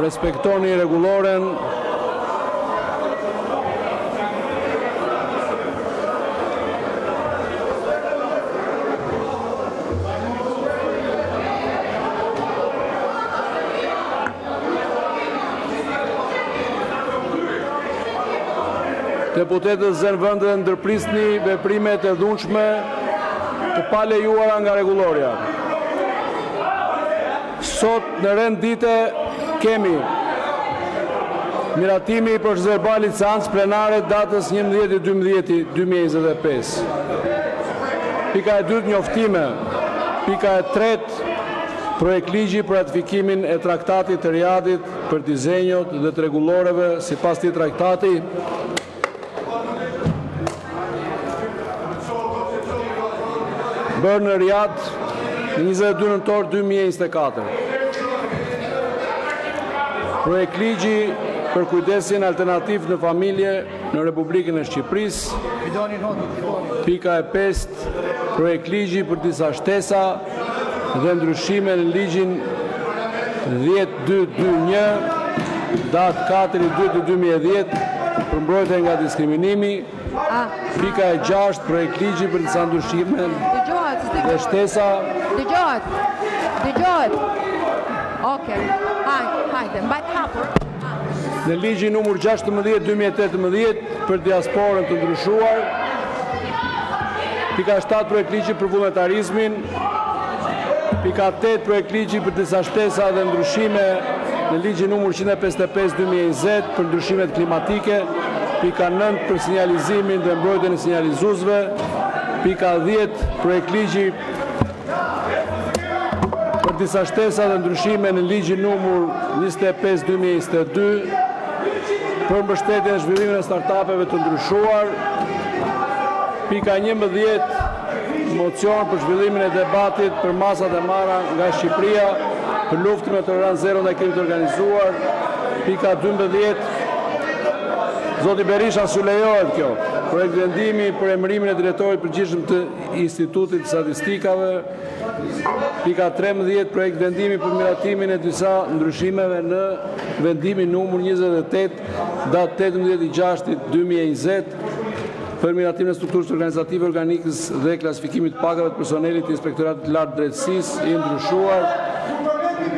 respektoni rregulloren. Deputetët zënë vend dhe ndërprisni veprimet e dhunshme të palejuara nga rregullorja. Sot në rend dite kemi miratimi i procedurbalit seancë plenare datës 11/12/2025. Pika e dytë njoftime. Pika e tretë projekt ligji për ratifikimin e traktatit të Riadit për dizenjot dhe të rregulloreve sipas këtij traktati. Bërë në Riad në 22 nëntor 2024. Projekt ligji për kujdesin alternativ në familje në Republikën e Shqipërisë. Pika e 5, projekt ligji për disa shtesa dhe ndryshime në ligjin 10221, datë 4/2/2010 për mbrojtje nga diskriminimi. Pika e 6, projekt ligji për disa ndryshime dhe shtesa. Dëgjohet. Okej. Hajde, mbaj hapur. Në ligjin numër 16/2018 për diasporën të ndryshuar. Pika 7, projekt ligji për vullnetarizmin. Pika 8, projekt ligji për disa shtesa dhe ndryshime në ligjin numër 155/2020 për ndryshimet klimatike. Pika 9, për sinjalizimin dhe mbrojtjen e sinjalizuesve. Pika 10, projekt ligji për disa shtesa dhe ndryshime në ligjin numër 25/2022 për mbështetjen e zhvillimit të startupeve të ndryshuar. Pika 11, mocion për zhvillimin e debatit për masat e marra nga Shqipëria për luftën me tolerancë zero ndaj krimit të organizuar. Pika 12, Zoti Berisha s'u lejohet kjo. Projekt vendimi për emërimin e drejtorit përgjithshëm të Institutit të Statistikave. Pika 13, projekt vendimi për miratimin e disa ndryshimeve në vendimin numër 28, datë 18/6/2020 për miratimin e strukturës organizative organikës dhe klasifikimit të pagave të personelit të Inspektoratit të Lartë Drejtësisë i ndryshuar.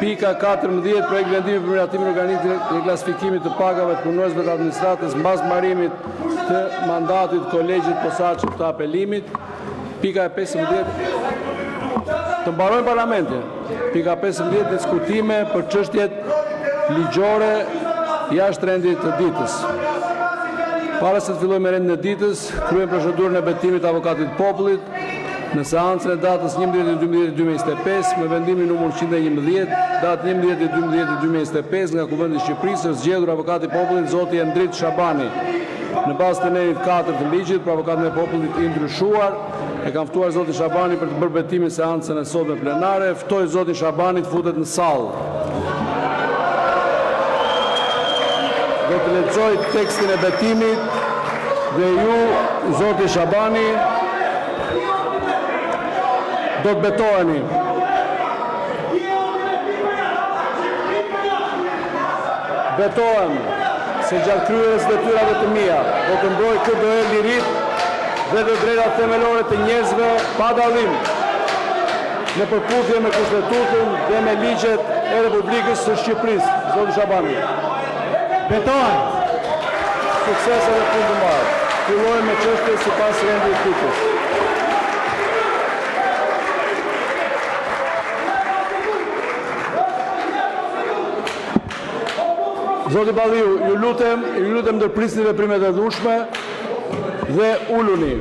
Pika 14, projekt vendimi për miratimin organik dhe klasifikimit të pagave të punonjësve të administratës mbas marrimit të mandatit kolegjit posaçëm të apelimit. Pika e 15, të mbarojnë parlamentin. Pika 15, diskutime për çështjet ligjore jashtë rendit të ditës. Para se të fillojmë me rendin e ditës, kryejmë procedurën e betimit të avokatit të popullit në seancën e datës 11/12/2025 me vendimin numër 111, datë 11/12/2025 nga Kuvendi i Shqipërisë është zgjedhur avokati i popullit zoti Endrit Shabani. Në bazë të nenit 4 të ligjit për avokatin e popullit i ndryshuar, e kam ftuar zotin Shabani për të bërë betimin seancën e sotme plenare. Ftoj zotin Shabani të futet në sallë. Do të lexoj tekstin e betimit dhe ju, zoti Shabani, do të betoheni. Betohem se gjatë kryerjes detyrave të mia do të mbroj këtë liritë dhe të drejtat themelore të njerëzve pa dallim në përputhje me Kushtetutën dhe me ligjet e Republikës së Shqipërisë. Zoti Shabani. Betohem. Suksese dhe punë të mbarë. Fillojmë me çështje sipas rendit të ditës. Zoti Balliu, ju lutem ndërprisni veprimet e dhunshme dhe uluni.